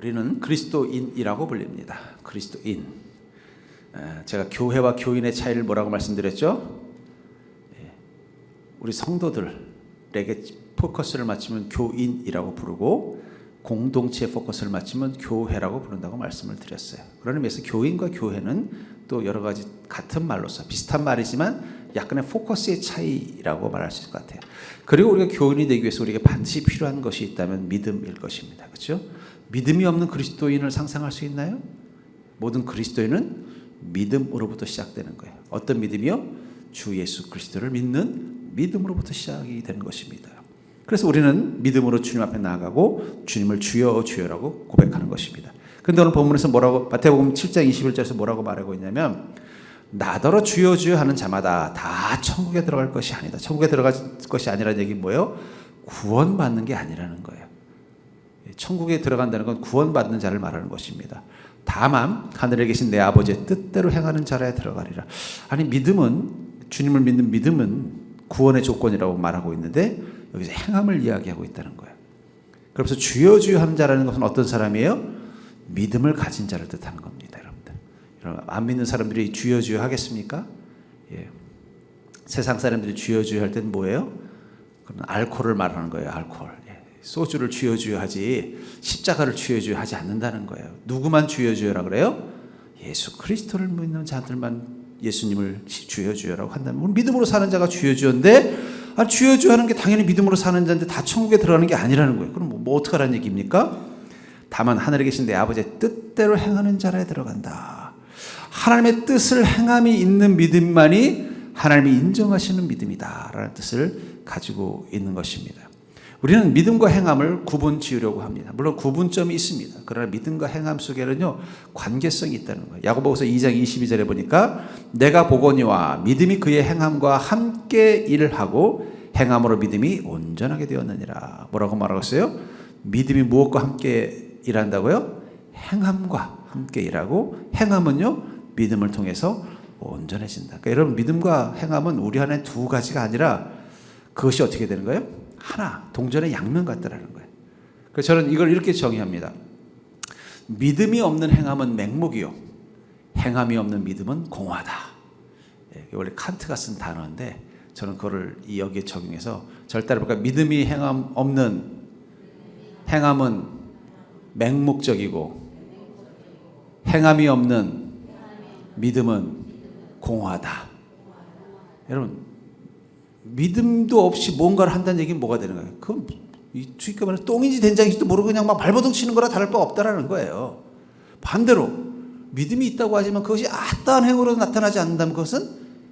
우리는 그리스도인이라고 불립니다. 그리스도인. 제가 교회와 교인의 차이를 뭐라고 말씀드렸죠? 우리 성도들에게 포커스를 맞추면 교인이라고 부르고 공동체에 포커스를 맞추면 교회라고 부른다고 말씀을 드렸어요. 그런 의미에서 교인과 교회는 또 여러 가지 같은 말로서 비슷한 말이지만 약간의 포커스의 차이라고 말할 수 있을 것 같아요. 그리고 우리가 교인이 되기 위해서 우리에게 반드시 필요한 것이 있다면 믿음일 것입니다. 그렇죠? 믿음이 없는 그리스도인을 상상할 수 있나요? 모든 그리스도인은 믿음으로부터 시작되는 거예요. 어떤 믿음이요? 주 예수 그리스도를 믿는 믿음으로부터 시작이 되는 것입니다. 그래서 우리는 믿음으로 주님 앞에 나아가고 주님을 주여 주여라고 고백하는 것입니다. 그런데 오늘 본문에서 뭐라고, 마태복음 7장 21절에서 뭐라고 말하고 있냐면, 나더러 주여 주여 하는 자마다 다 천국에 들어갈 것이 아니다. 천국에 들어갈 것이 아니라는 얘기는 뭐예요? 구원받는 게 아니라는 거예요. 천국에 들어간다는 건 구원받는 자를 말하는 것입니다. 다만 하늘에 계신 내 아버지의 뜻대로 행하는 자라야 들어가리라. 아니, 믿음은, 주님을 믿는 믿음은 구원의 조건이라고 말하고 있는데 여기서 행함을 이야기하고 있다는 거예요. 그래서 주여 주여 하는 자라는 것은 어떤 사람이에요? 믿음을 가진 자를 뜻하는 겁니다. 여러분, 안 믿는 사람들이 주여 주여 하겠습니까? 예. 세상 사람들이 주여 주여 할 때는 뭐예요? 그건 알코올을 말하는 거예요. 알코올. 예. 소주를 주여 주여 하지 십자가를 주여 주여 하지 않는다는 거예요. 누구만 주여 주여라 그래요? 예수 그리스도를 믿는 자들만 예수님을 주여 주여라고 한다면, 믿음으로 사는 자가 주여 주여인데, 주여 주여 하는 게 당연히 믿음으로 사는 자인데 다 천국에 들어가는 게 아니라는 거예요. 그럼 뭐 어떻게 하라는 얘기입니까? 다만 하늘에 계신 내 아버지의 뜻대로 행하는 자라에 들어간다. 하나님의 뜻을 행함이 있는 믿음만이 하나님이 인정하시는 믿음이다 라는 뜻을 가지고 있는 것입니다. 우리는 믿음과 행함을 구분 지으려고 합니다. 물론 구분점이 있습니다. 그러나 믿음과 행함 속에는요, 관계성이 있다는 거예요. 야고보서 2장 22절에 보니까 내가 보거니와 믿음이 그의 행함과 함께 일을 하고 행함으로 믿음이 온전하게 되었느니라. 뭐라고 말하고 있어요? 믿음이 무엇과 함께 일한다고요? 행함과 함께 일하고, 행함은요, 믿음을 통해서 온전해진다. 그러니까 여러분, 믿음과 행함은 우리 안에 두 가지가 아니라 그것이 어떻게 되는 거예요? 하나, 동전의 양면 같다라는 거예요. 그래서 저는 이걸 이렇게 정의합니다. 믿음이 없는 행함은 맹목이요, 행함이 없는 믿음은 공허하다. 원래 칸트가 쓴 단어인데 저는 그거를 여기에 적용해서 절대로, 그러니까 믿음이 행함 없는 행함은 맹목적이고 행함이 없는 믿음은 공허하다. 여러분, 믿음도 없이 뭔가를 한다는 얘기는 뭐가 되는 거예요? 그건 주의가 말해 똥인지 된장인지도 모르고 그냥 막 발버둥 치는 거라 다를 바 없다라는 거예요. 반대로 믿음이 있다고 하지만 그것이 아따한 행으로 나타나지 않는다면 그것은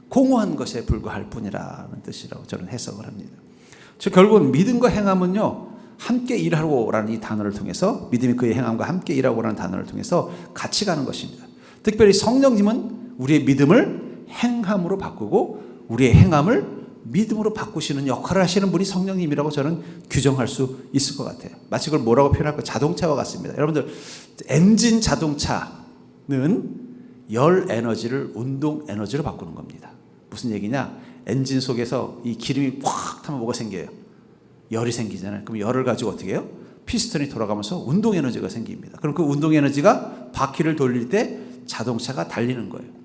공허한 것에 불과할 뿐이라는 뜻이라고 저는 해석을 합니다. 즉 결국은 믿음과 행함은요, 함께 일하고라는 이 단어를 통해서, 믿음이 그의 행함과 함께 일하고라는 단어를 통해서 같이 가는 것입니다. 특별히 성령님은 우리의 믿음을 행함으로 바꾸고 우리의 행함을 믿음으로 바꾸시는 역할을 하시는 분이 성령님이라고 저는 규정할 수 있을 것 같아요. 마치 그걸 뭐라고 표현할까? 자동차와 같습니다. 여러분들, 엔진 자동차는 열 에너지를 운동 에너지로 바꾸는 겁니다. 무슨 얘기냐? 엔진 속에서 이 기름이 확 타면 뭐가 생겨요? 열이 생기잖아요. 그럼 열을 가지고 어떻게 해요? 피스톤이 돌아가면서 운동 에너지가 생깁니다. 그럼 그 운동 에너지가 바퀴를 돌릴 때 자동차가 달리는 거예요.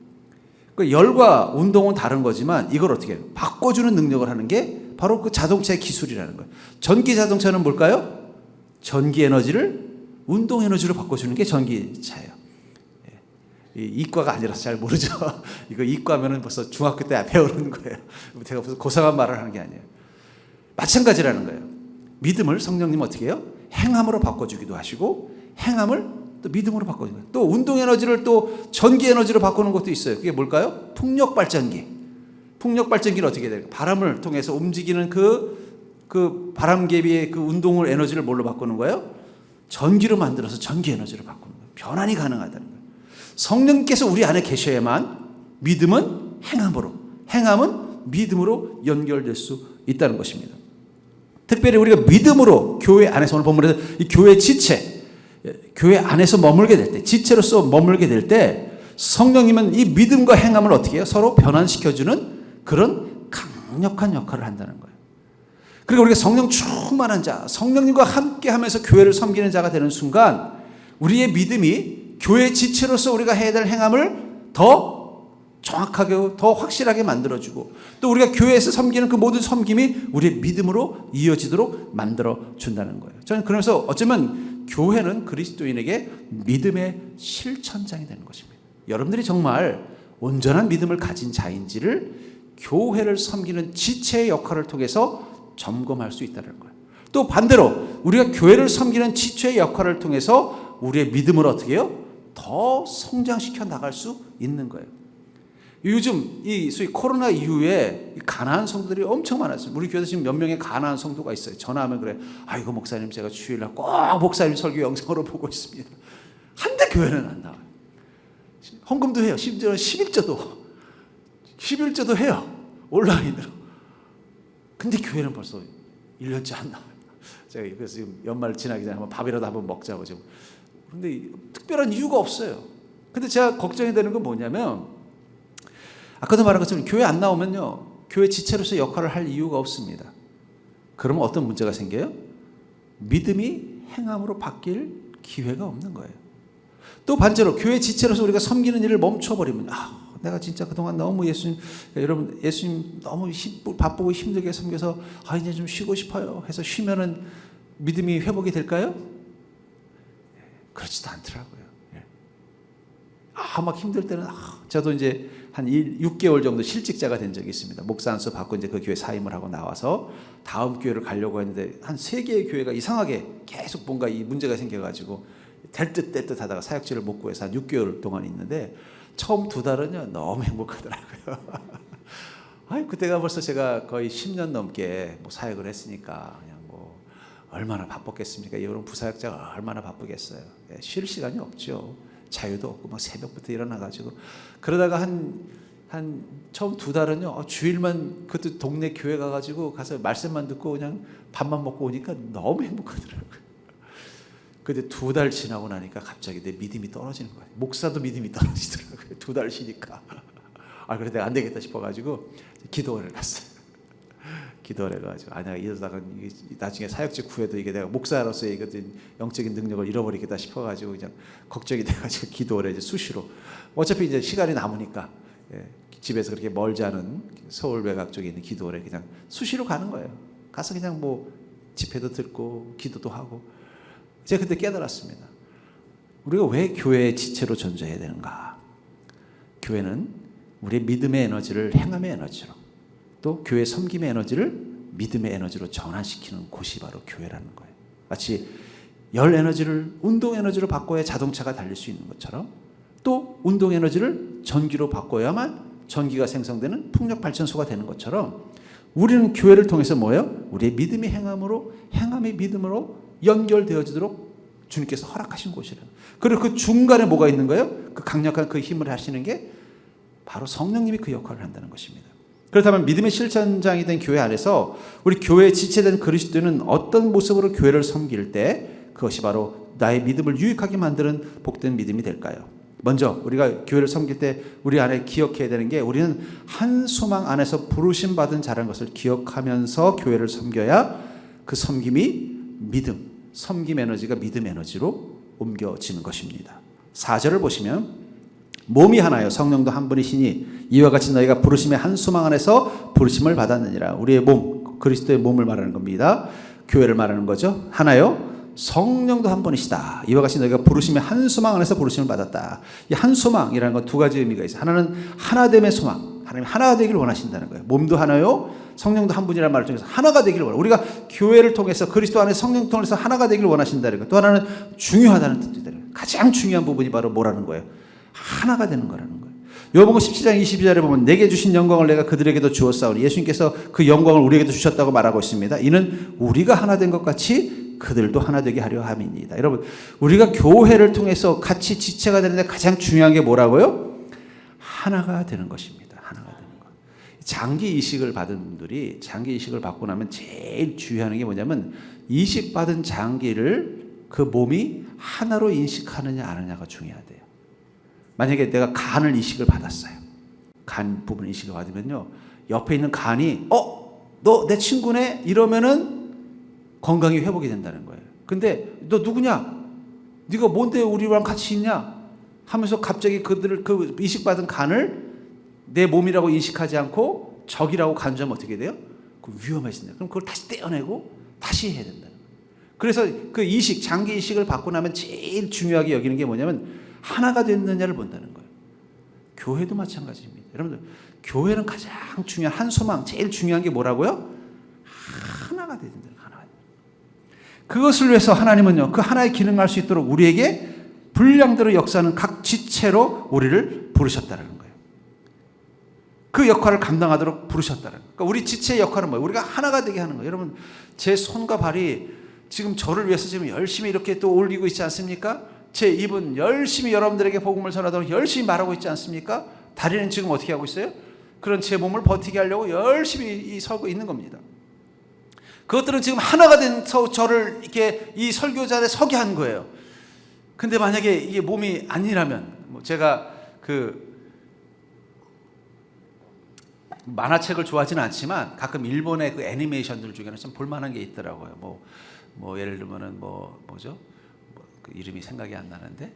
그 열과 운동은 다른 거지만 이걸 어떻게 해요? 바꿔주는 능력을 하는 게 바로 그 자동차의 기술이라는 거예요. 전기 자동차는 뭘까요? 전기 에너지를 운동 에너지로 바꿔주는 게 전기차예요. 이과가 아니라서 잘 모르죠. 이거 이과면은 벌써 중학교 때 배우는 거예요. 제가 무슨 고상한 말을 하는 게 아니에요. 마찬가지라는 거예요. 믿음을 성령님 어떻게 해요? 행함으로 바꿔주기도 하시고, 행함을 또 믿음으로 바꿔주는 거예요. 또 운동 에너지를 또 전기 에너지로 바꾸는 것도 있어요. 그게 뭘까요? 풍력 발전기. 풍력 발전기는 어떻게 돼요? 바람을 통해서 움직이는 그 바람개비의 그 운동을 에너지를 뭘로 바꾸는 거예요? 전기로 만들어서 전기 에너지로 바꾸는 거예요. 변환이 가능하다는 거예요. 성령께서 우리 안에 계셔야만 믿음은 행함으로, 행함은 믿음으로 연결될 수 있다는 것입니다. 특별히 우리가 믿음으로 교회 안에서, 오늘 본문에서 이 교회 지체, 교회 안에서 머물게 될 때, 지체로서 머물게 될 때 성령님은 이 믿음과 행함을 어떻게 해요? 서로 변환시켜주는 그런 강력한 역할을 한다는 거예요. 그리고 우리가 성령 충만한 자, 성령님과 함께 하면서 교회를 섬기는 자가 되는 순간 우리의 믿음이 교회 지체로서 우리가 해야 될 행함을 더 정확하게, 더 확실하게 만들어주고, 또 우리가 교회에서 섬기는 그 모든 섬김이 우리의 믿음으로 이어지도록 만들어준다는 거예요. 저는 그러면서 어쩌면 교회는 그리스도인에게 믿음의 실천장이 되는 것입니다. 여러분들이 정말 온전한 믿음을 가진 자인지를 교회를 섬기는 지체의 역할을 통해서 점검할 수 있다는 거예요. 또 반대로 우리가 교회를 섬기는 지체의 역할을 통해서 우리의 믿음을 어떻게 해요? 더 성장시켜 나갈 수 있는 거예요. 요즘 이 소위 코로나 이후에 가난한 성도들이 엄청 많았어요. 우리 교회도 지금 몇 명의 가난한 성도가 있어요. 전화하면 그래, 아이고 목사님 제가 주일날 꼭 목사님 설교 영상으로 보고 있습니다. 한데 교회는 안 나와요. 헌금도 해요. 심지어는 11조도 해요. 온라인으로. 근데 교회는 벌써 1년째 안 나와요. 제가 그래서 지금 연말 지나기 전에 한번 밥이라도 한번 먹자고 지금. 근데 특별한 이유가 없어요. 근데 제가 걱정이 되는 건 뭐냐면, 아까도 말한 것처럼 교회 안 나오면요, 교회 지체로서 역할을 할 이유가 없습니다. 그러면 어떤 문제가 생겨요? 믿음이 행함으로 바뀔 기회가 없는 거예요. 또 반대로 교회 지체로서 우리가 섬기는 일을 멈춰버리면, 내가 진짜 그동안 너무 여러분 예수님 너무 바쁘고 힘들게 섬겨서 이제 좀 쉬고 싶어요 해서 쉬면은 믿음이 회복이 될까요? 그렇지도 않더라고요. 막 힘들 때는 저도 이제 한 6개월 정도 실직자가 된 적이 있습니다. 목사 안수 받고 이제 그 교회 사임을 하고 나와서 다음 교회를 가려고 했는데 한 3개의 교회가 이상하게 계속 뭔가 이 문제가 생겨가지고 될 듯 뗄 듯 하다가 사역지를 못 구해서 한 6개월 동안 있는데, 처음 2달은요 너무 행복하더라고요. 그때가 벌써 제가 거의 10년 넘게 뭐 사역을 했으니까 그냥 뭐 얼마나 바빴겠습니까? 여러분 부사역자가 얼마나 바쁘겠어요. 쉴 시간이 없죠. 자유도 없고 막 새벽부터 일어나가지고 그러다가 한 처음 2달은요 주일만 그것도 동네 교회 가서 말씀만 듣고 그냥 밥만 먹고 오니까 너무 행복하더라고요. 근데 2달 지나고 나니까 갑자기 내 믿음이 떨어지는 거예요. 목사도 믿음이 떨어지더라고요. 2달 쉬니까. 그래서 내가 안 되겠다 싶어가지고 기도원을 갔어요. 기도를 해가지고 내가 이러다가 나중에 사역지 구해도 이게 내가 목사로서의 이것들 영적인 능력을 잃어버리겠다 싶어가지고 그냥 걱정이 돼가지고 기도를 이제 수시로, 어차피 이제 시간이 남으니까 집에서 그렇게 멀지 않은 서울 외곽 쪽에 있는 기도원에 그냥 수시로 가는 거예요. 가서 그냥 뭐 집회도 듣고 기도도 하고. 제가 그때 깨달았습니다. 우리가 왜 교회의 지체로 존재해야 되는가? 교회는 우리의 믿음의 에너지를 행함의 에너지로, 또 교회 섬김의 에너지를 믿음의 에너지로 전환시키는 곳이 바로 교회라는 거예요. 마치 열 에너지를 운동 에너지로 바꿔야 자동차가 달릴 수 있는 것처럼, 또 운동 에너지를 전기로 바꿔야만 전기가 생성되는 풍력 발전소가 되는 것처럼, 우리는 교회를 통해서 뭐예요? 우리의 믿음이 행함이 믿음으로 연결되어지도록 주님께서 허락하신 곳이래요. 그리고 그 중간에 뭐가 있는 거예요? 그 강력한 그 힘을 하시는 게 바로 성령님이 그 역할을 한다는 것입니다. 그렇다면 믿음의 실천장이 된 교회 안에서 우리 교회에 지체된 그리스도인은 어떤 모습으로 교회를 섬길 때 그것이 바로 나의 믿음을 유익하게 만드는 복된 믿음이 될까요? 먼저 우리가 교회를 섬길 때 우리 안에 기억해야 되는 게, 우리는 한 소망 안에서 부르심 받은 자라는 것을 기억하면서 교회를 섬겨야 그 섬김이 섬김 에너지가 믿음 에너지로 옮겨지는 것입니다. 4절을 보시면, 몸이 하나요 성령도 한 분이시니 이와 같이 너희가 부르심의 한 소망 안에서 부르심을 받았느니라. 우리의 몸, 그리스도의 몸을 말하는 겁니다. 교회를 말하는 거죠. 하나요 성령도 한 분이시다. 이와 같이 너희가 부르심의 한 소망 안에서 부르심을 받았다. 이 한 소망이라는 건 2가지 의미가 있어요. 하나는 하나됨의 소망, 하나님 하나가 되기를 원하신다는 거예요. 몸도 하나요 성령도 한 분이라는 말을 통해서 하나가 되기를 원해요. 우리가 교회를 통해서 그리스도 안에 성령 통해서 하나가 되기를 원하신다는 거예요. 또 하나는 중요하다는 뜻이 되는 거예요. 가장 중요한 부분이 바로 뭐라는 거예요? 하나가 되는 거라는 거예요. 요한복음 17장 22절에 보면 내게 주신 영광을 내가 그들에게도 주었사오니, 예수님께서 그 영광을 우리에게도 주셨다고 말하고 있습니다. 이는 우리가 하나 된 것 같이 그들도 하나 되게 하려 함이니이다. 여러분, 우리가 교회를 통해서 같이 지체가 되는데 가장 중요한 게 뭐라고요? 하나가 되는 것입니다. 하나가 되는 것. 장기 이식을 받은 분들이 장기 이식을 받고 나면 제일 주의하는 게 뭐냐면, 이식받은 장기를 그 몸이 하나로 인식하느냐 안 하느냐가 중요하대요. 만약에 내가 간을 이식을 받았어요. 간 부분 이식을 받으면요, 옆에 있는 간이 너 내 친구네 이러면은 건강이 회복이 된다는 거예요. 근데 너 누구냐? 네가 뭔데 우리랑 같이 있냐 하면서 갑자기 그들을 그 이식받은 간을 내 몸이라고 인식하지 않고 적이라고 간주하면 어떻게 돼요? 그 위험해진다. 그럼 그걸 다시 떼어내고 다시 해야 된다. 그래서 그 이식, 장기 이식을 받고 나면 제일 중요하게 여기는 게 뭐냐면 하나가 됐느냐를 본다는 거예요. 교회도 마찬가지입니다. 여러분들, 교회는 가장 중요한 한 소망, 제일 중요한 게 뭐라고요? 하나가 돼야 된다. 하나가. 그것을 위해서 하나님은요, 그 하나의 기능을 할 수 있도록 우리에게 분량대로 역사하는 각 지체로 우리를 부르셨다는 거예요. 그 역할을 감당하도록 부르셨다는 거예요. 그러니까 우리 지체의 역할은 뭐예요? 우리가 하나가 되게 하는 거예요. 여러분, 제 손과 발이 지금 저를 위해서 지금 열심히 이렇게 또 올리고 있지 않습니까? 제 입은 열심히 여러분들에게 복음을 전하도록 열심히 말하고 있지 않습니까? 다리는 지금 어떻게 하고 있어요? 그런 제 몸을 버티게 하려고 열심히 서고 있는 겁니다. 그것들은 지금 하나가 된 저를 이렇게 이 설교자 안에 서게 한 거예요. 근데 만약에 이게 몸이 아니라면, 제가 그 만화책을 좋아하지는 않지만 가끔 일본의 그 애니메이션들 중에는 좀 볼만한 게 있더라고요. 예를 들면은 그 이름이 생각이 안 나는데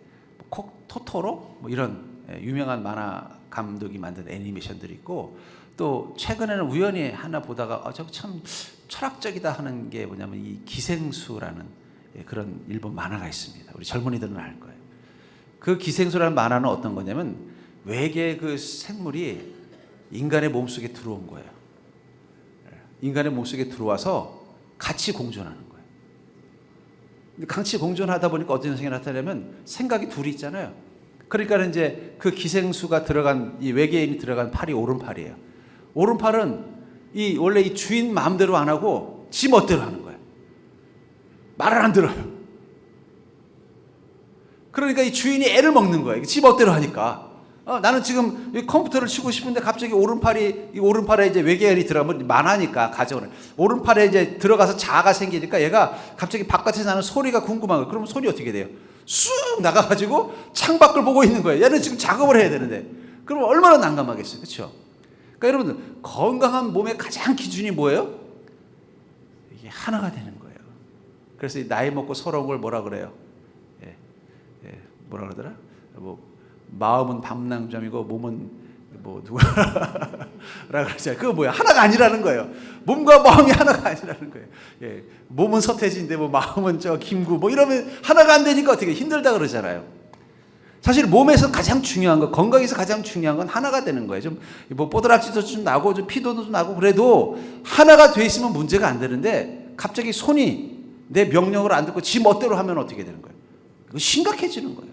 토토로 이런 유명한 만화 감독이 만든 애니메이션들이 있고, 또 최근에는 우연히 하나 보다가 저거 참 철학적이다 하는 게 뭐냐면 이 기생수라는 그런 일본 만화가 있습니다. 우리 젊은이들은 알 거예요. 그 기생수라는 만화는 어떤 거냐면 외계의 그 생물이 인간의 몸속에 들어온 거예요. 인간의 몸속에 들어와서 같이 공존하는 거예요. 같이 공존하다 보니까 어떤 현상이 나타나냐면 생각이 둘이 있잖아요. 그러니까 이제 그 기생수가 들어간, 이 외계인이 들어간 팔이 오른팔이에요. 오른팔은 원래 이 주인 마음대로 안 하고 지 멋대로 하는 거예요. 말을 안 들어요. 그러니까 이 주인이 애를 먹는 거예요. 지 멋대로 하니까. 나는 지금 컴퓨터를 치고 싶은데 갑자기 오른팔에 이제 외계인이 들어가면 만화니까 가정을. 오른팔에 이제 들어가서 자아가 생기니까 얘가 갑자기 바깥에서 나는 소리가 궁금한 거예요. 그러면 소리 어떻게 돼요? 쑥 나가가지고 창밖을 보고 있는 거예요. 얘는 지금 작업을 해야 되는데. 그럼 얼마나 난감하겠어요. 그렇죠? 그러니까 여러분들, 건강한 몸의 가장 기준이 뭐예요? 이게 하나가 되는 거예요. 그래서 나이 먹고 서러운 걸 뭐라 그래요? 뭐라 그러더라? 마음은 밤낭점이고 몸은 누가라 그러잖아요. 그거 뭐야? 하나가 아니라는 거예요. 몸과 마음이 하나가 아니라는 거예요. 몸은 서태지인데 마음은 김구 이러면 하나가 안 되니까 어떻게 힘들다 그러잖아요. 사실 몸에서 가장 중요한 거, 건강에서 가장 중요한 건 하나가 되는 거예요. 좀 뽀드락지도 좀 나고 좀 피도도 좀 나고 그래도 하나가 돼 있으면 문제가 안 되는데 갑자기 손이 내 명령을 안 듣고 지 멋대로 하면 어떻게 되는 거예요? 그거 심각해지는 거예요.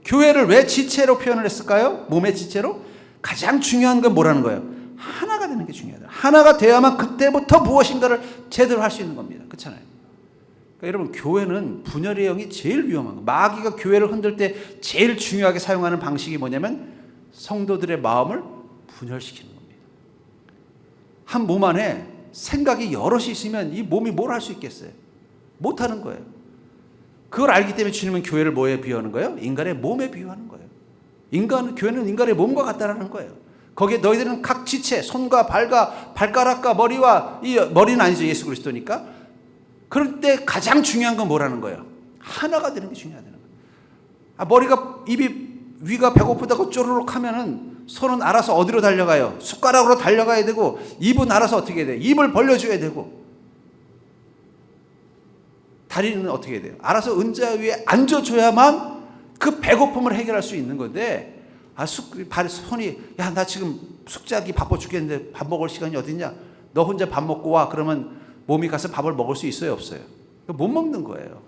교회를 왜 지체로 표현을 했을까요? 몸의 지체로? 가장 중요한 건 뭐라는 거예요? 하나가 되는 게 중요하다. 하나가 돼야만 그때부터 무엇인가를 제대로 할 수 있는 겁니다. 그렇잖아요. 그러니까 여러분, 교회는 분열의 영이 제일 위험한 거예요. 마귀가 교회를 흔들 때 제일 중요하게 사용하는 방식이 뭐냐면 성도들의 마음을 분열시키는 겁니다. 한 몸 안에 생각이 여럿이 있으면 이 몸이 뭘 할 수 있겠어요? 못하는 거예요. 그걸 알기 때문에 주님은 교회를 뭐에 비유하는 거예요? 인간의 몸에 비유하는 거예요. 교회는 인간의 몸과 같다라는 거예요. 거기에 너희들은 각 지체, 손과 발가락과 머리와, 이 머리는 아니죠, 예수 그리스도니까. 그럴 때 가장 중요한 건 뭐라는 거예요? 하나가 되는 게 중요하다는 거예요. 위가 배고프다고 쪼르륵 하면은 손은 알아서 어디로 달려가요? 숟가락으로 달려가야 되고, 입은 알아서 어떻게 해야 돼요? 입을 벌려줘야 되고, 다리는 어떻게 해야 돼요? 알아서 은자 위에 앉아줘야만 그 배고픔을 해결할 수 있는 건데, 손이, 야, 나 지금 숙제하기 바빠 죽겠는데 밥 먹을 시간이 어딨냐? 너 혼자 밥 먹고 와. 그러면 몸이 가서 밥을 먹을 수 있어요, 없어요? 못 먹는 거예요.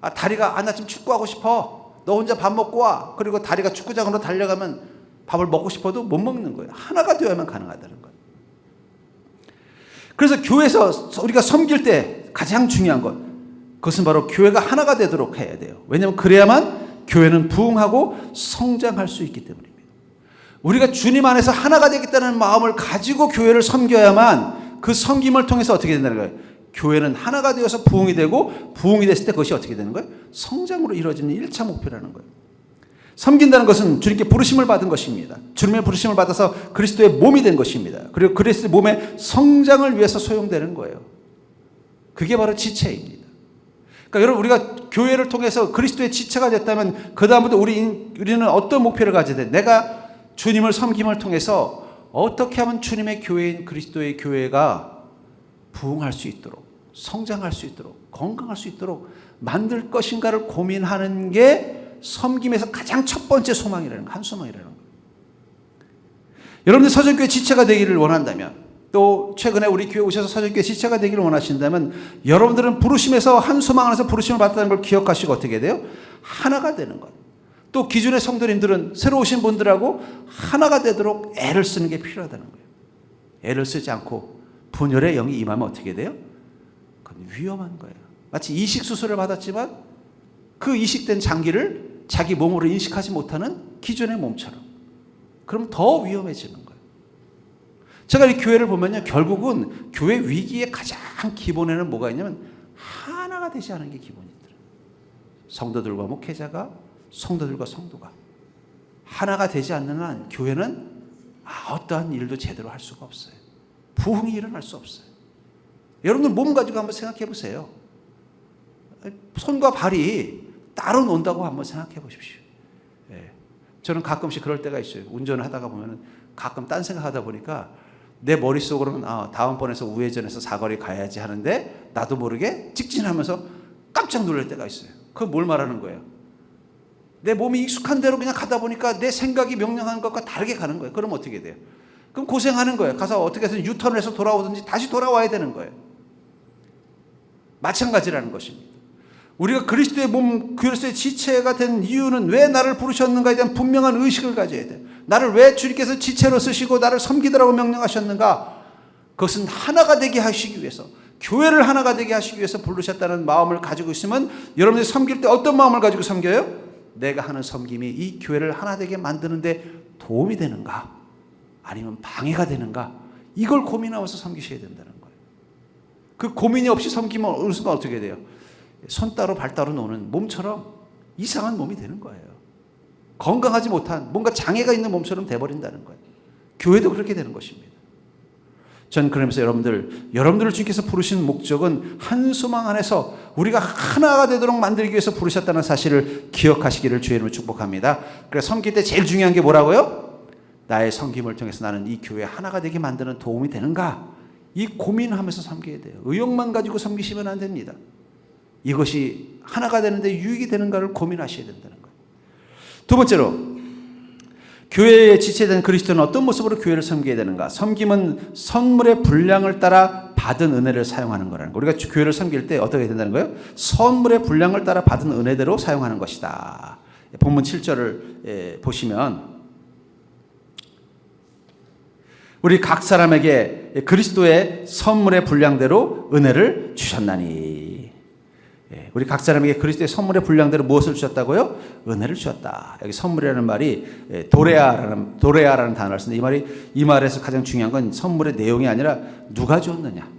다리가, 나 지금 축구하고 싶어. 너 혼자 밥 먹고 와. 그리고 다리가 축구장으로 달려가면 밥을 먹고 싶어도 못 먹는 거예요. 하나가 되어야만 가능하다는 거예요. 그래서 교회에서 우리가 섬길 때 가장 중요한 것, 그것은 바로 교회가 하나가 되도록 해야 돼요. 왜냐하면 그래야만 교회는 부흥하고 성장할 수 있기 때문입니다. 우리가 주님 안에서 하나가 되겠다는 마음을 가지고 교회를 섬겨야만 그 섬김을 통해서 어떻게 된다는 거예요? 교회는 하나가 되어서 부흥이 되고, 부흥이 됐을 때 그것이 어떻게 되는 거예요? 성장으로 이루어지는 1차 목표라는 거예요. 섬긴다는 것은 주님께 부르심을 받은 것입니다. 주님의 부르심을 받아서 그리스도의 몸이 된 것입니다. 그리고 그리스도의 몸의 성장을 위해서 소용되는 거예요. 그게 바로 지체입니다. 그러니까 여러분, 우리가 교회를 통해서 그리스도의 지체가 됐다면 그 다음부터 우리는 어떤 목표를 가져야 돼? 내가 주님을 섬김을 통해서 어떻게 하면 주님의 교회인 그리스도의 교회가 부흥할 수 있도록, 성장할 수 있도록, 건강할 수 있도록 만들 것인가를 고민하는 게 섬김에서 가장 첫 번째 소망이라는 거, 한 소망이라는 거. 여러분들 서정교회 지체가 되기를 원한다면, 또 최근에 우리 교회 오셔서 서정교회 지체가 되기를 원하신다면, 여러분들은 부르심에서 한 소망 안에서 부르심을 받았다는 걸 기억하시고 어떻게 돼요? 하나가 되는 것. 또 기존의 성도님들은 새로 오신 분들하고 하나가 되도록 애를 쓰는 게 필요하다는 거예요. 애를 쓰지 않고 분열의 영이 임하면 어떻게 돼요? 그건 위험한 거예요. 마치 이식 수술을 받았지만 그 이식된 장기를 자기 몸으로 인식하지 못하는 기존의 몸처럼. 그럼 더 위험해지는 거예요. 제가 이 교회를 보면요, 결국은 교회 위기의 가장 기본에는 뭐가 있냐면 하나가 되지 않은 게 기본이더라고요. 성도들과 목회자가, 성도들과 성도가 하나가 되지 않는 한 교회는 어떠한 일도 제대로 할 수가 없어요. 부흥이 일어날 수 없어요. 여러분들 몸 가지고 한번 생각해 보세요. 손과 발이 따로 논다고 한번 생각해 보십시오. 예. 저는 가끔씩 그럴 때가 있어요. 운전을 하다가 보면 가끔 딴 생각하다 보니까 내 머릿속으로는 다음번에서 우회전해서 사거리 가야지 하는데 나도 모르게 직진하면서 깜짝 놀랄 때가 있어요. 그건 뭘 말하는 거예요? 내 몸이 익숙한 대로 그냥 가다 보니까 내 생각이 명령하는 것과 다르게 가는 거예요. 그럼 어떻게 돼요? 그럼 고생하는 거예요. 가서 어떻게 해서 유턴을 해서 돌아오든지 다시 돌아와야 되는 거예요. 마찬가지라는 것입니다. 우리가 그리스도의 몸, 그리스도의 지체가 된 이유는 왜 나를 부르셨는가에 대한 분명한 의식을 가져야 돼요. 나를 왜 주님께서 지체로 쓰시고 나를 섬기더라고 명령하셨는가? 그것은 하나가 되게 하시기 위해서, 교회를 하나가 되게 하시기 위해서 부르셨다는 마음을 가지고 있으면 여러분들이 섬길 때 어떤 마음을 가지고 섬겨요? 내가 하는 섬김이 이 교회를 하나 되게 만드는데 도움이 되는가? 아니면 방해가 되는가? 이걸 고민하면서 섬기셔야 된다는 거예요. 그 고민이 없이 섬기면 어느 순간 어떻게 돼요? 손 따로 발 따로 노는 몸처럼 이상한 몸이 되는 거예요. 건강하지 못한 뭔가 장애가 있는 몸처럼 돼버린다는 거예요. 교회도 그렇게 되는 것입니다. 전 그러면서 여러분들을 주님께서 부르신 목적은 한 소망 안에서 우리가 하나가 되도록 만들기 위해서 부르셨다는 사실을 기억하시기를 주의 이름으로 축복합니다. 그래서 섬길 때 제일 중요한 게 뭐라고요? 나의 섬김을 통해서 나는 이 교회 하나가 되게 만드는 도움이 되는가? 이 고민하면서 섬겨야 돼요. 의욕만 가지고 섬기시면 안 됩니다. 이것이 하나가 되는데 유익이 되는가를 고민하셔야 된다는 거예요. 두 번째로, 교회에 지체된 그리스도는 어떤 모습으로 교회를 섬겨야 되는가? 섬김은 선물의 분량을 따라 받은 은혜를 사용하는 거라는 거예요. 우리가 교회를 섬길 때 어떻게 된다는 거예요? 선물의 분량을 따라 받은 은혜대로 사용하는 것이다. 본문 7절을 보시면 우리 각 사람에게 그리스도의 선물의 분량대로 은혜를 주셨나니. 우리 각 사람에게 그리스도의 선물의 분량대로 무엇을 주셨다고요? 은혜를 주셨다. 여기 선물이라는 말이 도레아라는 단어를 쓰는데 이 말에서 가장 중요한 건 선물의 내용이 아니라 누가 줬느냐.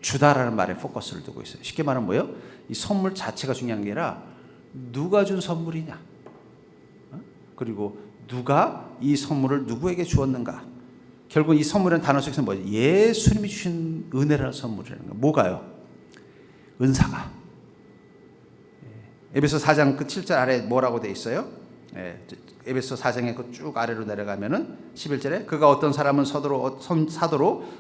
주다라는 말에 포커스를 두고 있어요. 쉽게 말하면 뭐예요? 이 선물 자체가 중요한 게 아니라 누가 준 선물이냐. 그리고 누가 이 선물을 누구에게 주었는가. 결국 이 선물이라는 단어 속에서 뭐예요? 예수님이 주신 은혜라는 선물이라는 거예요. 뭐가요? 은사가. 에베소 4장 그 7절 아래 뭐라고 돼 있어요? 에베소 4장의 그 쭉 아래로 내려가면은 11절에 그가 어떤 사람은 사도로,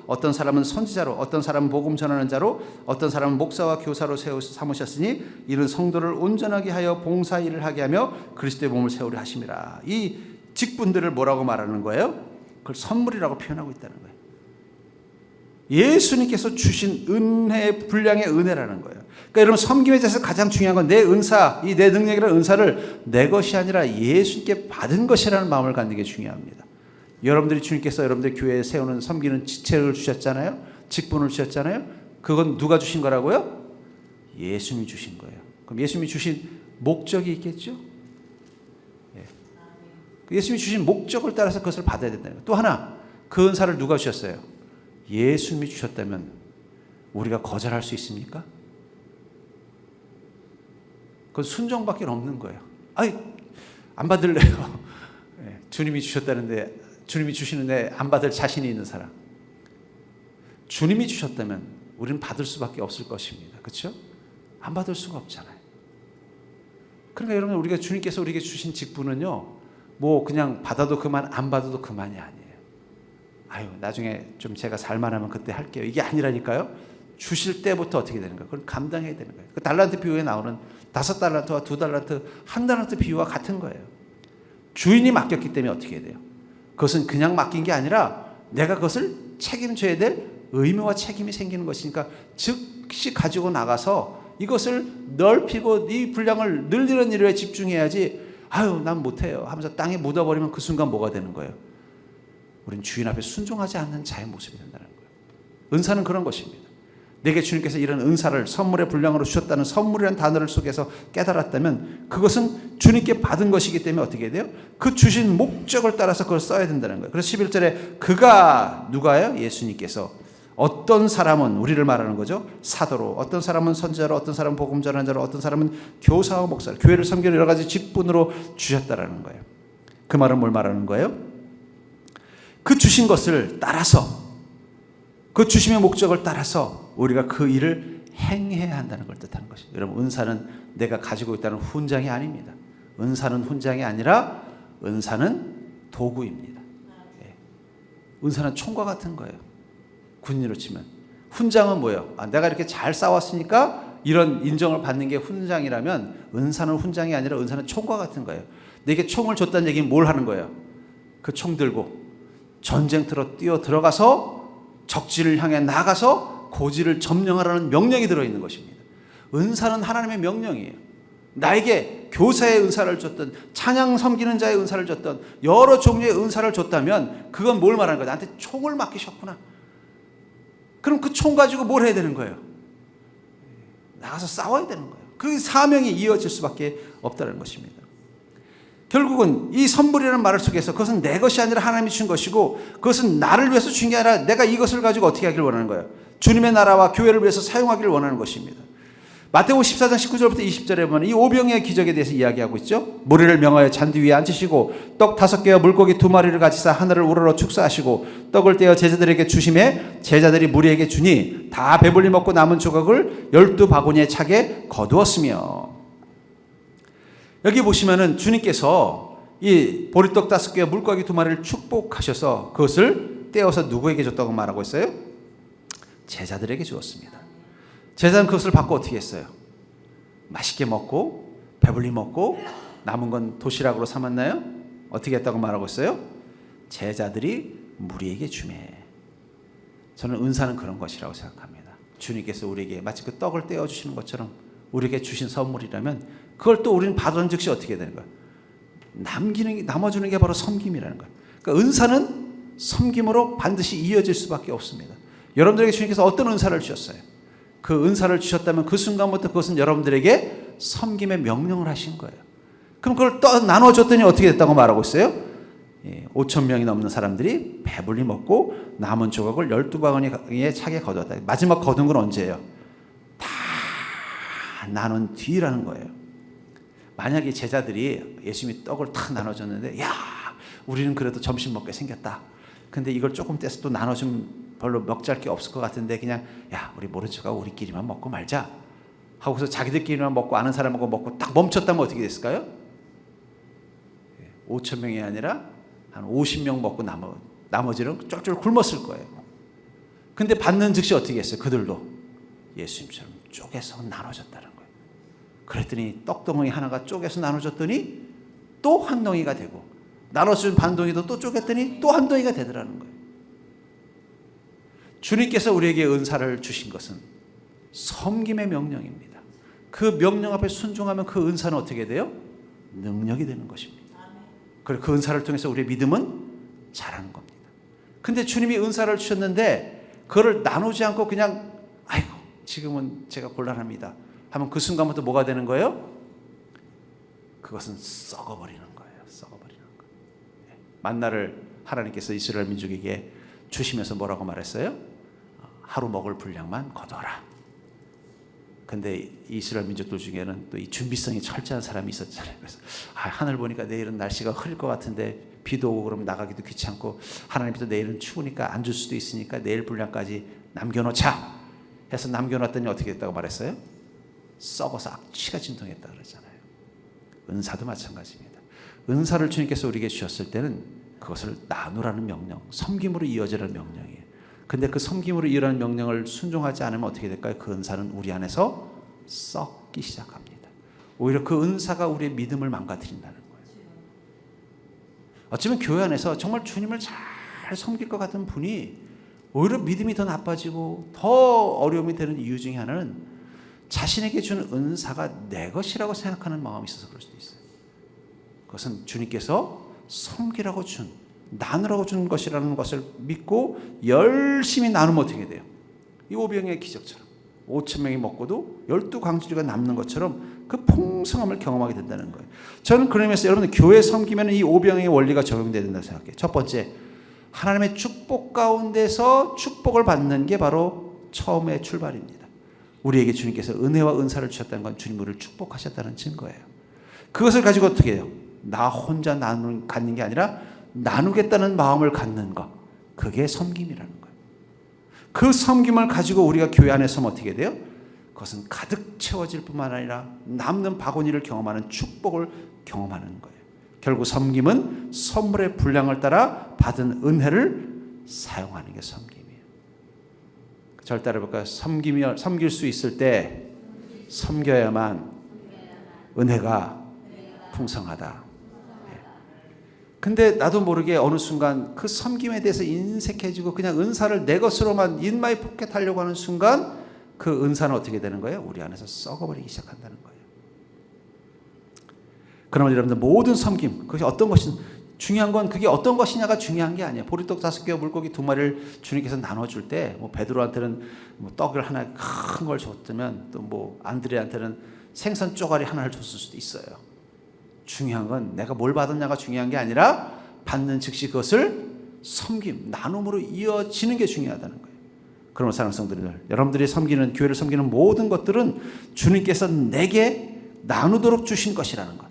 어떤 사람은 선지자로, 어떤 사람은 복음 전하는 자로, 어떤 사람은 목사와 교사로 삼으셨으니 이는 성도를 온전하게 하여 봉사 일을 하게 하며 그리스도의 몸을 세우려 하심이라. 이 직분들을 뭐라고 말하는 거예요? 그걸 선물이라고 표현하고 있다는 거예요. 예수님께서 주신 은혜의 분량의 은혜라는 거예요. 그러니까 여러분, 섬김에 대해서 가장 중요한 건 내 은사, 이 내 능력이라는 은사를 내 것이 아니라 예수님께 받은 것이라는 마음을 갖는 게 중요합니다. 여러분들이 주님께서 여러분들 교회에 세우는 섬기는 지체를 주셨잖아요. 직분을 주셨잖아요. 그건 누가 주신 거라고요? 예수님이 주신 거예요. 그럼 예수님이 주신 목적이 있겠죠? 예수님이 주신 목적을 따라서 그것을 받아야 된다는 거예요. 또 하나, 그 은사를 누가 주셨어요? 예수님이 주셨다면 우리가 거절할 수 있습니까? 그건 순종밖에 없는 거예요. 안 받을래요. 주님이 주셨다는데, 주님이 주시는데 안 받을 자신이 있는 사람. 주님이 주셨다면 우리는 받을 수밖에 없을 것입니다. 그렇죠? 안 받을 수가 없잖아요. 그러니까 여러분, 우리가 주님께서 우리에게 주신 직분은요, 뭐 그냥 받아도 그만, 안 받아도 그만이 아니에요. 아유, 나중에 좀 제가 살만하면 그때 할게요, 이게 아니라니까요. 주실 때부터 어떻게 되는 거예요? 그걸 감당해야 되는 거예요. 그 달란트 비유에 나오는 5달란트와 2달란트, 1달란트 비유와 같은 거예요. 주인이 맡겼기 때문에 어떻게 해야 돼요? 그것은 그냥 맡긴 게 아니라 내가 그것을 책임져야 될 의무와 책임이 생기는 것이니까 즉시 가지고 나가서 이것을 넓히고 이 분량을 늘리는 일에 집중해야지, 아유 난 못해요 하면서 땅에 묻어버리면 그 순간 뭐가 되는 거예요? 우린 주인 앞에 순종하지 않는 자의 모습이 된다는 거예요. 은사는 그런 것입니다. 내게 주님께서 이런 은사를 선물의 분량으로 주셨다는 선물이라는 단어를 속에서 깨달았다면 그것은 주님께 받은 것이기 때문에 어떻게 해야 돼요? 그 주신 목적을 따라서 그걸 써야 된다는 거예요. 그래서 11절에 그가 누가요? 예수님께서 어떤 사람은, 우리를 말하는 거죠, 사도로, 어떤 사람은 선지자로, 어떤 사람은 복음 전하는 자로, 어떤 사람은 교사와 목사로, 교회를 섬기는 여러 가지 직분으로 주셨다라는 거예요. 그 말은 뭘 말하는 거예요? 그 주신 것을 따라서, 그 주심의 목적을 따라서 우리가 그 일을 행해야 한다는 걸 뜻하는 것이죠. 여러분, 은사는 내가 가지고 있다는 훈장이 아닙니다. 은사는 훈장이 아니라 은사는 도구입니다. 은사는 총과 같은 거예요. 군인으로 치면. 훈장은 뭐예요? 내가 이렇게 잘 싸웠으니까 이런 인정을 받는 게 훈장이라면, 은사는 훈장이 아니라 은사는 총과 같은 거예요. 내게 총을 줬다는 얘기는 뭘 하는 거예요? 그 총 들고 전쟁터로 뛰어 들어가서 적지를 향해 나가서 고지를 점령하라는 명령이 들어있는 것입니다. 은사는 하나님의 명령이에요. 나에게 교사의 은사를 줬던, 찬양 섬기는 자의 은사를 줬던, 여러 종류의 은사를 줬다면 그건 뭘 말하는 거야? 나한테 총을 맡기셨구나. 그럼 그 총 가지고 뭘 해야 되는 거예요? 나가서 싸워야 되는 거예요. 그 사명이 이어질 수밖에 없다는 것입니다. 결국은 이 선물이라는 말 속에서 그것은 내 것이 아니라 하나님이 주신 것이고, 그것은 나를 위해서 주신 게 아니라 내가 이것을 가지고 어떻게 하길 원하는 거예요? 주님의 나라와 교회를 위해서 사용하기를 원하는 것입니다. 마태복음 14장 19절부터 20절에 보면 이 오병이의 기적에 대해서 이야기하고 있죠. 모래를 명하여 잔디 위에 앉으시고 떡 5개와 물고기 2마리를 가지사 하늘을 우러러 축사하시고 떡을 떼어 제자들에게 주심에 제자들이 무리에게 주니 다 배불리 먹고 남은 조각을 12바구니에 차게 거두었으며. 여기 보시면은 주님께서 이 보리떡 5개와 물고기 2마리를 축복하셔서 그것을 떼어서 누구에게 줬다고 말하고 있어요? 제자들에게 주었습니다. 제자는 그것을 받고 어떻게 했어요? 맛있게 먹고 배불리 먹고 남은 건 도시락으로 삼았나요? 어떻게 했다고 말하고 있어요? 제자들이 무리에게 주매. 저는 은사는 그런 것이라고 생각합니다. 주님께서 우리에게 마치 그 떡을 떼어주시는 것처럼 우리에게 주신 선물이라면 그걸 또 우리는 받은 즉시 어떻게 되는 거예요? 남아주는 게 바로 섬김이라는 거예요. 그러니까 은사는 섬김으로 반드시 이어질 수밖에 없습니다. 여러분들에게 주님께서 어떤 은사를 주셨어요? 그 은사를 주셨다면 그 순간부터 그것은 여러분들에게 섬김의 명령을 하신 거예요. 그럼 그걸 또 나눠줬더니 어떻게 됐다고 말하고 있어요? 5,000명이 넘는 사람들이 배불리 먹고 남은 조각을 12바구니에 차게 거두었다. 마지막 거둔 건 언제예요? 다 나눈 뒤라는 거예요. 만약에 제자들이 예수님이 떡을 탁 나눠줬는데, 야, 우리는 그래도 점심 먹게 생겼다. 근데 이걸 조금 떼서 또 나눠주면 별로 먹잘 게 없을 것 같은데 그냥, 야, 우리 모른 척하고 우리끼리만 먹고 말자 하고서 자기들끼리만 먹고 아는 사람하고 먹고 딱 멈췄다면 어떻게 됐을까요? 5,000명이 아니라 한 50명 먹고 나머지는 쫄쫄 굶었을 거예요. 근데 받는 즉시 어떻게 했어요? 그들도 예수님처럼 쪼개서 나눠줬다는 거예요. 그랬더니 떡덩어리 하나가 쪼개서 나눠줬더니 또 한 덩이가 되고, 나눠준 반덩이도 또 쪼갰더니 또 한 덩이가 되더라는 거예요. 주님께서 우리에게 은사를 주신 것은 섬김의 명령입니다. 그 명령 앞에 순종하면 그 은사는 어떻게 돼요? 능력이 되는 것입니다. 그리고 그 은사를 통해서 우리의 믿음은 자라는 겁니다. 근데 주님이 은사를 주셨는데 그거를 나누지 않고 그냥, 아이고 지금은 제가 곤란합니다 하면 그 순간부터 뭐가 되는 거예요? 그것은 썩어버리는 거예요. 썩어버리는 거예요. 만나를 하나님께서 이스라엘 민족에게 주시면서 뭐라고 말했어요? 하루 먹을 분량만 거둬라. 근데 이스라엘 민족들 중에는 또 이 준비성이 철저한 사람이 있었잖아요. 그래서 하늘 보니까 내일은 날씨가 흐릴 것 같은데 비도 오고 그러면 나가기도 귀찮고, 하나님도 내일은 추우니까 안 줄 수도 있으니까 내일 분량까지 남겨놓자 해서 남겨놨더니 어떻게 됐다고 말했어요? 썩어서 악취가 진동했다 그러잖아요. 은사도 마찬가지입니다. 은사를 주님께서 우리에게 주셨을 때는 그것을 나누라는 명령, 섬김으로 이어지라는 명령이에요. 근데 그 섬김으로 이어지는 명령을 순종하지 않으면 어떻게 될까요? 그 은사는 우리 안에서 썩기 시작합니다. 오히려 그 은사가 우리의 믿음을 망가뜨린다는 거예요. 어쩌면 교회 안에서 정말 주님을 잘 섬길 것 같은 분이 오히려 믿음이 더 나빠지고 더 어려움이 되는 이유 중에 하나는 자신에게 준 은사가 내 것이라고 생각하는 마음이 있어서 그럴 수도 있어요. 그것은 주님께서 섬기라고 준, 나누라고 준 것이라는 것을 믿고 열심히 나누면 어떻게 돼요? 이 오병의 기적처럼 5,000명이 먹고도 12광주리가 남는 것처럼 그 풍성함을 경험하게 된다는 거예요. 저는 그런 의미에서 여러분들 교회 섬기면 이 오병의 원리가 적용돼야 된다고 생각해요. 첫 번째, 하나님의 축복 가운데서 축복을 받는 게 바로 처음의 출발입니다. 우리에게 주님께서 은혜와 은사를 주셨다는 건 주님 우리를 축복하셨다는 증거예요. 그것을 가지고 어떻게 해요? 나 혼자 갖는 게 아니라 나누겠다는 마음을 갖는 것, 그게 섬김이라는 거예요. 그 섬김을 가지고 우리가 교회 안에 서면 어떻게 돼요? 그것은 가득 채워질 뿐만 아니라 남는 바구니를 경험하는 축복을 경험하는 거예요. 결국 섬김은 선물의 분량을 따라 받은 은혜를 사용하는 게 섬김이에요. 절 따라해볼까요? 섬길 수 있을 때 섬겨야만 은혜가 풍성하다. 근데 나도 모르게 어느 순간 그 섬김에 대해서 인색해지고 그냥 은사를 내 것으로만 in my pocket 하려고 하는 순간 그 은사는 어떻게 되는 거예요? 우리 안에서 썩어버리기 시작한다는 거예요. 그러면 여러분들 모든 섬김, 그것이 어떤 것이 중요한 건 그게 어떤 것이냐가 중요한 게 아니에요. 보리떡 5개와 물고기 2마리를 주님께서 나눠줄 때 뭐 베드로한테는 뭐 떡을 하나 큰 걸 줬다면 또 뭐 안드레한테는 생선 쪼가리 하나를 줬을 수도 있어요. 중요한 건 내가 뭘 받았냐가 중요한 게 아니라 받는 즉시 그것을 섬김, 나눔으로 이어지는 게 중요하다는 거예요. 그러면 사랑하는 성도들, 여러분들이 섬기는, 교회를 섬기는 모든 것들은 주님께서 내게 나누도록 주신 것이라는 것.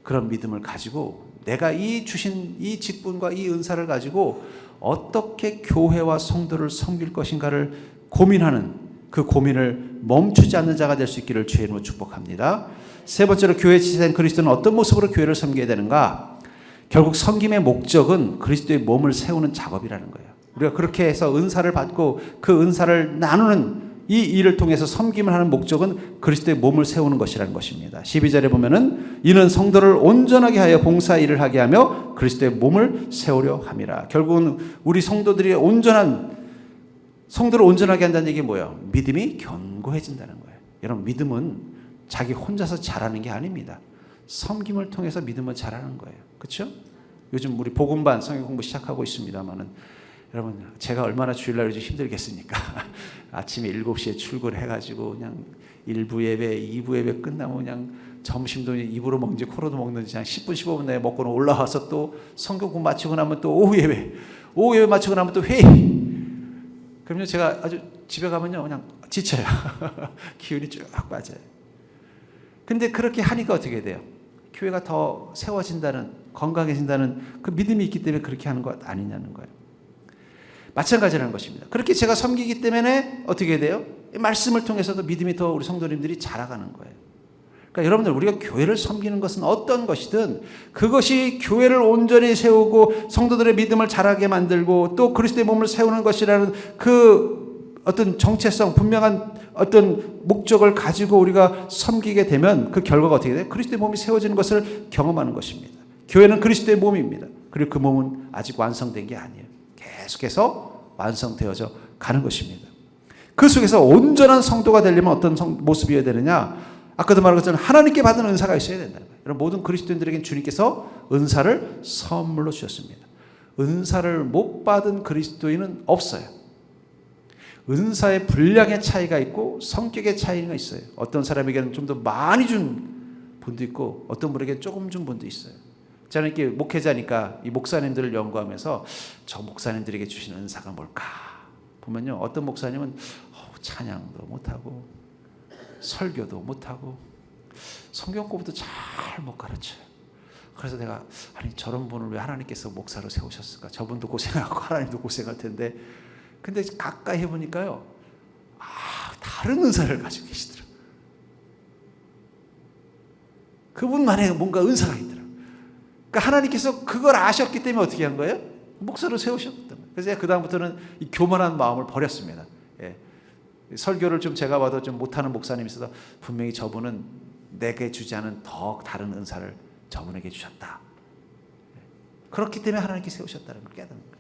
그런 믿음을 가지고 내가 이 주신 이 직분과 이 은사를 가지고 어떻게 교회와 성도를 섬길 것인가를 고민하는 그 고민을 멈추지 않는 자가 될 수 있기를 주의 이름으로 축복합니다. 세 번째로 교회 지체된 그리스도는 어떤 모습으로 교회를 섬겨야 되는가? 결국 섬김의 목적은 그리스도의 몸을 세우는 작업이라는 거예요. 우리가 그렇게 해서 은사를 받고 그 은사를 나누는 이 일을 통해서 섬김을 하는 목적은 그리스도의 몸을 세우는 것이라는 것입니다. 12절에 보면은 이는 성도를 온전하게 하여 봉사 일을 하게 하며 그리스도의 몸을 세우려 함이라. 결국은 우리 성도들이 성도를 온전하게 한다는 얘기 뭐예요? 믿음이 견고해진다는 거예요. 여러분, 믿음은 자기 혼자서 잘하는 게 아닙니다. 섬김을 통해서 믿음을 잘하는 거예요. 그렇죠? 요즘 우리 복음반 성경 공부 시작하고 있습니다만은 여러분, 제가 얼마나 주일날 요즘 힘들겠습니까? 아침에 7시에 출근을 해가지고 그냥 1부 예배, 2부 예배 끝나면 그냥 점심도 입으로 먹는지 코로도 먹는지 그냥 10분, 15분 내에 먹고는 올라와서 또 성경 공부 마치고 나면 또 오후 예배 마치고 나면 또 회의. 그러면 제가 아주 집에 가면요 그냥 지쳐요. 기운이 쭉 빠져요. 근데 그렇게 하니까 어떻게 돼요? 교회가 더 세워진다는, 건강해진다는 그 믿음이 있기 때문에 그렇게 하는 것 아니냐는 거예요. 마찬가지라는 것입니다. 그렇게 제가 섬기기 때문에 어떻게 돼요? 말씀을 통해서도 믿음이 더 우리 성도님들이 자라가는 거예요. 그러니까 여러분들, 우리가 교회를 섬기는 것은 어떤 것이든 그것이 교회를 온전히 세우고 성도들의 믿음을 자라게 만들고 또 그리스도의 몸을 세우는 것이라는 그 어떤 정체성, 분명한 어떤 목적을 가지고 우리가 섬기게 되면 그 결과가 어떻게 돼요? 그리스도의 몸이 세워지는 것을 경험하는 것입니다. 교회는 그리스도의 몸입니다. 그리고 그 몸은 아직 완성된 게 아니에요. 계속해서 완성되어져 가는 것입니다. 그 속에서 온전한 성도가 되려면 어떤 모습이어야 되느냐? 아까도 말한 것처럼 하나님께 받은 은사가 있어야 된다는 거예요. 여러분, 모든 그리스도인들에게는 주님께서 은사를 선물로 주셨습니다. 은사를 못 받은 그리스도인은 없어요. 은사의 분량의 차이가 있고 성격의 차이가 있어요. 어떤 사람에게는 좀 더 많이 준 분도 있고 어떤 분에게 조금 준 분도 있어요. 저는 이렇게 목회자니까 이 목사님들을 연구하면서 저 목사님들에게 주신 은사가 뭘까 보면요, 어떤 목사님은 찬양도 못하고 설교도 못하고 성경 공부도 잘 못 가르쳐요. 그래서 내가 아니 저런 분을 왜 하나님께서 목사로 세우셨을까? 저분도 고생하고 하나님도 고생할 텐데, 근데 가까이 해보니까요, 다른 은사를 가지고 계시더라고요. 그분만의 뭔가 은사가 있더라고요. 그러니까 하나님께서 그걸 아셨기 때문에 어떻게 한 거예요? 목사로 세우셨던 거예요. 그래서 제가 그다음부터는 이 교만한 마음을 버렸습니다. 예. 설교를 좀 제가 봐도 좀 못하는 목사님이 있어서 분명히 저분은 내게 주지 않은 더 다른 은사를 저분에게 주셨다. 예. 그렇기 때문에 하나님께 세우셨다는 걸 깨닫는 거예요.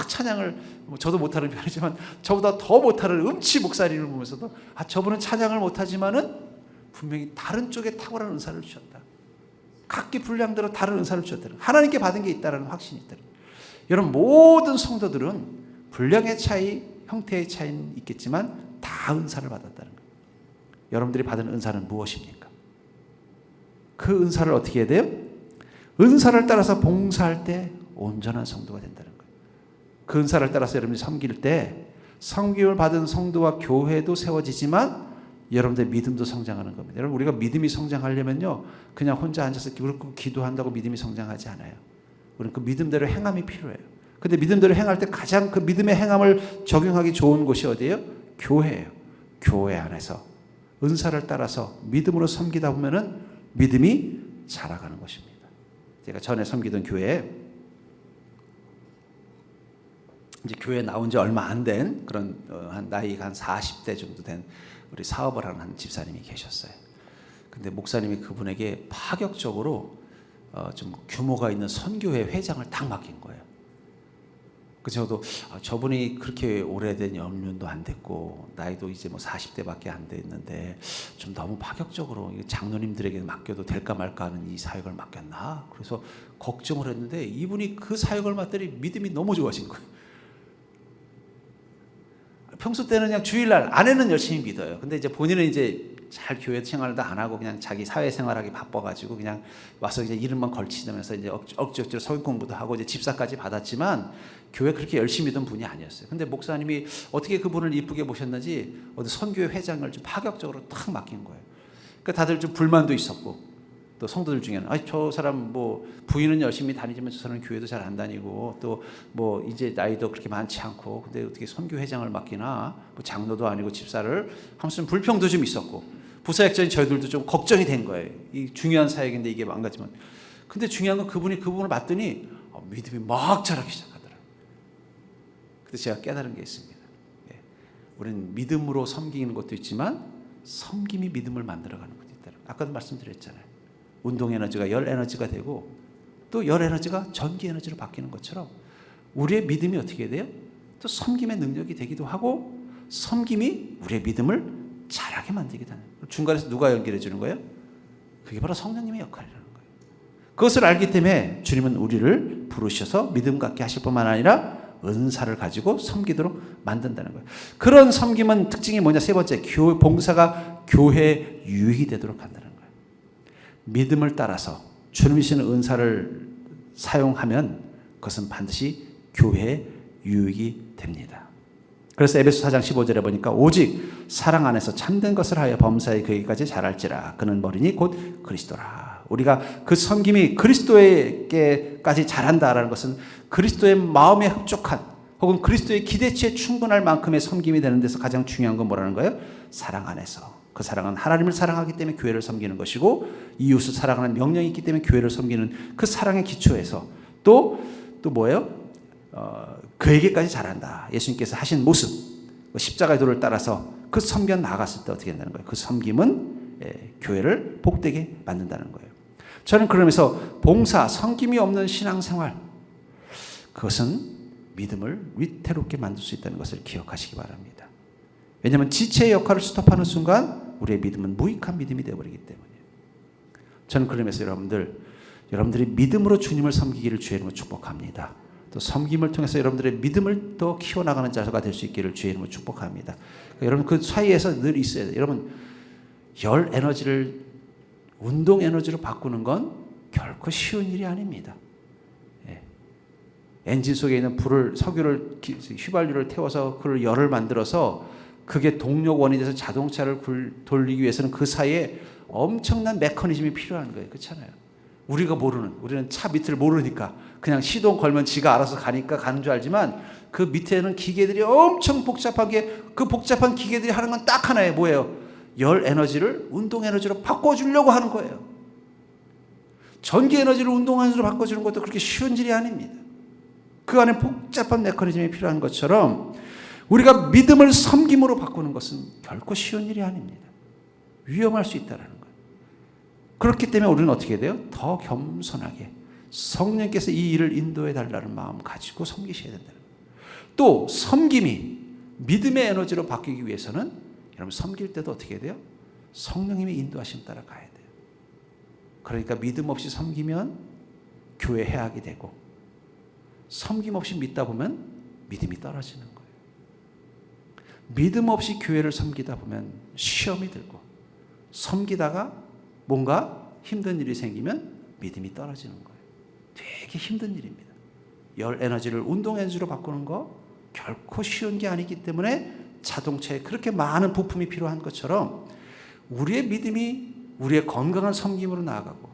찬양을 저도 못하는 편이지만 저보다 더 못하는 음치 목사님을 보면서도 저분은 찬양을 못하지만은 분명히 다른 쪽에 탁월한 은사를 주셨다. 각기 분량대로 다른 은사를 주셨다. 하나님께 받은 게 있다는 확신이 있다. 여러분 모든 성도들은 분량의 차이, 형태의 차이는 있겠지만 다 은사를 받았다는 거예요. 여러분들이 받은 은사는 무엇입니까? 그 은사를 어떻게 해야 돼요? 은사를 따라서 봉사할 때 온전한 성도가 된다는 거예요. 그 은사를 따라서 여러분이 섬길 때 섬김을 받은 성도와 교회도 세워지지만 여러분들의 믿음도 성장하는 겁니다. 여러분 우리가 믿음이 성장하려면요 그냥 혼자 앉아서 기도한다고 믿음이 성장하지 않아요. 우리는 그 믿음대로 행함이 필요해요. 근데 믿음대로 행할 때 가장 그 믿음의 행함을 적용하기 좋은 곳이 어디예요? 교회예요. 교회 안에서 은사를 따라서 믿음으로 섬기다 보면은 믿음이 자라가는 것입니다. 제가 전에 섬기던 교회에 이제 교회 나온 지 얼마 안 된 그런 한 나이가 한 40대 정도 된 우리 사업을 하는 한 집사님이 계셨어요. 근데 목사님이 그분에게 파격적으로 좀 규모가 있는 선교회 회장을 딱 맡긴 거예요. 그래서 저도 저분이 그렇게 오래된 연륜도 안 됐고 나이도 이제 뭐 40대밖에 안 됐는데 좀 너무 파격적으로 장로님들에게 맡겨도 될까 말까 하는 이 사역을 맡겼나? 그래서 걱정을 했는데 이분이 그 사역을 맡더니 믿음이 너무 좋아진 거예요. 평소 때는 그냥 주일날 아내는 열심히 믿어요. 근데 이제 본인은 이제 잘 교회 생활도 안 하고 그냥 자기 사회생활하기 바빠가지고 그냥 와서 이제 이름만 걸치면서 이제 억지로 성경 공부도 하고 이제 집사까지 받았지만 교회 그렇게 열심히 믿던 분이 아니었어요. 근데 목사님이 어떻게 그분을 이쁘게 보셨는지 어디 선교회 회장을 좀 파격적으로 탁 맡긴 거예요. 그러니까 다들 좀 불만도 있었고 또 성도들 중에는 저 사람 뭐 부인은 열심히 다니지만 저 사람은 교회도 잘 안 다니고 또 뭐 이제 나이도 그렇게 많지 않고 근데 어떻게 선교 회장을 맡기나 뭐 장로도 아니고 집사를 하면서 좀 불평도 좀 있었고 부사역자인 저희들도 좀 걱정이 된 거예요. 이 중요한 사역인데 이게 망가지면. 근데 중요한 건 그분이 그 부분을 봤더니 믿음이 막 자라기 시작하더라고요. 그래서 제가 깨달은 게 있습니다. 예. 우리는 믿음으로 섬기는 것도 있지만 섬김이 믿음을 만들어가는 것도 있다. 아까도 말씀드렸잖아요. 운동 에너지가 열 에너지가 되고 또 열 에너지가 전기 에너지로 바뀌는 것처럼 우리의 믿음이 어떻게 돼요? 또 섬김의 능력이 되기도 하고 섬김이 우리의 믿음을 자라게 만들기도 하는 거예요. 중간에서 누가 연결해 주는 거예요? 그게 바로 성령님의 역할이라는 거예요. 그것을 알기 때문에 주님은 우리를 부르셔서 믿음 갖게 하실 뿐만 아니라 은사를 가지고 섬기도록 만든다는 거예요. 그런 섬김은 특징이 뭐냐? 세 번째, 봉사가 교회에 유익이 되도록 한다는 거예요. 믿음을 따라서 주님이 주시는 은사를 사용하면 그것은 반드시 교회에 유익이 됩니다. 그래서 에베소 4장 15절에 보니까 오직 사랑 안에서 참된 것을 하여 범사에 그에게까지 자랄지라 그는 머리니 곧 그리스도라. 우리가 그 섬김이 그리스도에게까지 자란다라는 것은 그리스도의 마음에 흡족한 혹은 그리스도의 기대치에 충분할 만큼의 섬김이 되는 데서 가장 중요한 건 뭐라는 거예요? 사랑 안에서. 그 사랑은 하나님을 사랑하기 때문에 교회를 섬기는 것이고 이웃을 사랑하는 명령이 있기 때문에 교회를 섬기는 그 사랑의 기초에서 또 뭐예요? 그에게까지 자란다. 예수님께서 하신 모습, 십자가의 도를 따라서 그 섬겨 나갔을 때 어떻게 된다는 거예요? 그 섬김은 교회를 복되게 만든다는 거예요. 저는 그러면서 봉사, 섬김이 없는 신앙생활, 그것은 믿음을 위태롭게 만들 수 있다는 것을 기억하시기 바랍니다. 왜냐하면 지체의 역할을 스톱하는 순간 우리의 믿음은 무익한 믿음이 되어버리기 때문이에요. 저는 그러면서 여러분들이 믿음으로 주님을 섬기기를 주의 이름으로 축복합니다. 또 섬김을 통해서 여러분들의 믿음을 더 키워나가는 자가 될 수 있기를 주의 이름으로 축복합니다. 그러니까 여러분 그 사이에서 늘 있어야 돼요. 여러분 열 에너지를 운동 에너지로 바꾸는 건 결코 쉬운 일이 아닙니다. 예. 엔진 속에 있는 석유를 휘발유를 태워서 그걸 열을 만들어서 그게 동력원이 돼서 자동차를 돌리기 위해서는 그 사이에 엄청난 메커니즘이 필요한 거예요. 그렇잖아요. 우리는 차 밑을 모르니까 그냥 시동 걸면 지가 알아서 가니까 가는 줄 알지만 그 밑에는 기계들이 엄청 복잡하게 그 복잡한 기계들이 하는 건 딱 하나예요. 뭐예요? 열 에너지를 운동 에너지로 바꿔주려고 하는 거예요. 전기 에너지를 운동 에너지로 바꿔주는 것도 그렇게 쉬운 일이 아닙니다. 그 안에 복잡한 메커니즘이 필요한 것처럼 우리가 믿음을 섬김으로 바꾸는 것은 결코 쉬운 일이 아닙니다. 위험할 수 있다는 거예요. 그렇기 때문에 우리는 어떻게 돼요? 더 겸손하게 성령께서 이 일을 인도해 달라는 마음 가지고 섬기셔야 된다는 거예요. 또 섬김이 믿음의 에너지로 바뀌기 위해서는 여러분 섬길 때도 어떻게 돼요? 성령님의 인도하심 따라 가야 돼요. 그러니까 믿음 없이 섬기면 교회 해악이 되고 섬김 없이 믿다 보면 믿음이 떨어지는 거예요. 믿음 없이 교회를 섬기다 보면 시험이 들고 섬기다가 뭔가 힘든 일이 생기면 믿음이 떨어지는 거예요. 되게 힘든 일입니다. 열 에너지를 운동 에너지로 바꾸는 거 결코 쉬운 게 아니기 때문에 자동차에 그렇게 많은 부품이 필요한 것처럼 우리의 믿음이 우리의 건강한 섬김으로 나아가고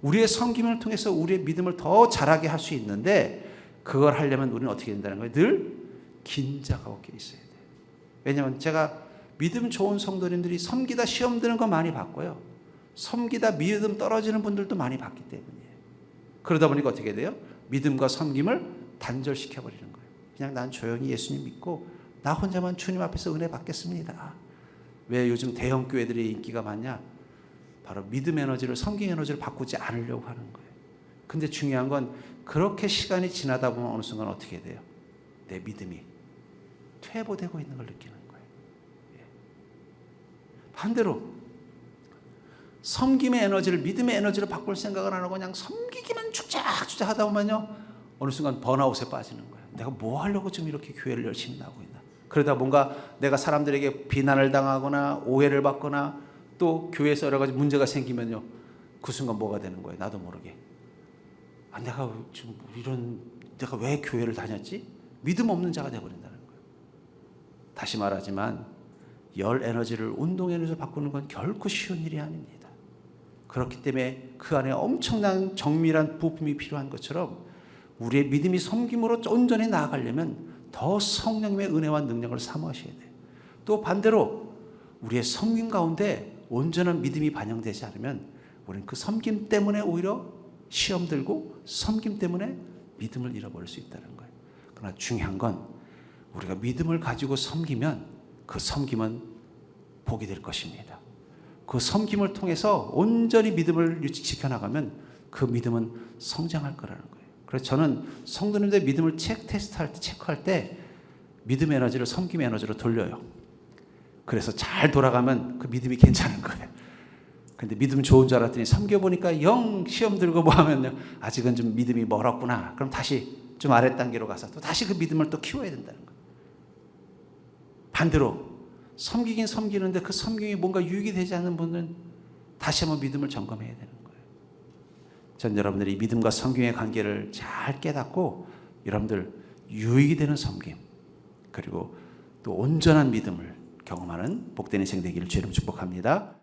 우리의 섬김을 통해서 우리의 믿음을 더 자라게 할 수 있는데 그걸 하려면 우리는 어떻게 된다는 거예요? 늘 긴장하고 있어야 돼요. 왜냐하면 제가 믿음 좋은 성도님들이 섬기다 시험 드는 거 많이 봤고요. 섬기다 믿음 떨어지는 분들도 많이 봤기 때문이에요. 그러다 보니까 어떻게 돼요? 믿음과 섬김을 단절시켜버리는 거예요. 그냥 난 조용히 예수님 믿고 나 혼자만 주님 앞에서 은혜 받겠습니다. 왜 요즘 대형 교회들의 인기가 많냐? 바로 믿음 에너지를 섬김 에너지를 바꾸지 않으려고 하는 거예요. 근데 중요한 건 그렇게 시간이 지나다 보면 어느 순간 어떻게 돼요? 내 믿음이 퇴보되고 있는 걸 느끼는 거예요. 반대로 섬김의 에너지를 믿음의 에너지로 바꿀 생각을 안 하고 그냥 섬기기만 축작축작 하다 보면요 어느 순간 번아웃에 빠지는 거예요. 내가 뭐 하려고 지금 이렇게 교회를 열심히 나오고 있나. 그러다 뭔가 내가 사람들에게 비난을 당하거나 오해를 받거나 또 교회에서 여러 가지 문제가 생기면요 그 순간 뭐가 되는 거예요. 나도 모르게 내가 지금 내가 왜 교회를 다녔지? 믿음 없는 자가 되어버린다는 거예요. 다시 말하지만 열 에너지를 운동 에너지로 바꾸는 건 결코 쉬운 일이 아닙니다. 그렇기 때문에 그 안에 엄청난 정밀한 부품이 필요한 것처럼 우리의 믿음이 섬김으로 온전히 나아가려면 더 성령님의 은혜와 능력을 사모하셔야 돼요. 또 반대로 우리의 섬김 가운데 온전한 믿음이 반영되지 않으면 우리는 그 섬김 때문에 오히려 시험 들고 섬김 때문에 믿음을 잃어버릴 수 있다는 거예요. 그러나 중요한 건 우리가 믿음을 가지고 섬기면 그 섬김은 복이 될 것입니다. 그 섬김을 통해서 온전히 믿음을 지켜나가면 그 믿음은 성장할 거라는 거예요. 그래서 저는 성도님들의 믿음을 체크할 때 믿음 에너지를 섬김 에너지로 돌려요. 그래서 잘 돌아가면 그 믿음이 괜찮은 거예요. 근데 믿음 좋은 줄 알았더니 섬겨보니까 영 시험 들고 뭐 하면요 아직은 좀 믿음이 멀었구나. 그럼 다시 좀 아래 단계로 가서 또 다시 그 믿음을 또 키워야 된다는 거예요. 반대로 섬기긴 섬기는데 그 섬김이 뭔가 유익이 되지 않는 분은 다시 한번 믿음을 점검해야 되는 거예요. 전 여러분들이 믿음과 섬김의 관계를 잘 깨닫고 여러분들 유익이 되는 섬김 그리고 또 온전한 믿음을 경험하는 복된 인생 되기를 주님 축복합니다.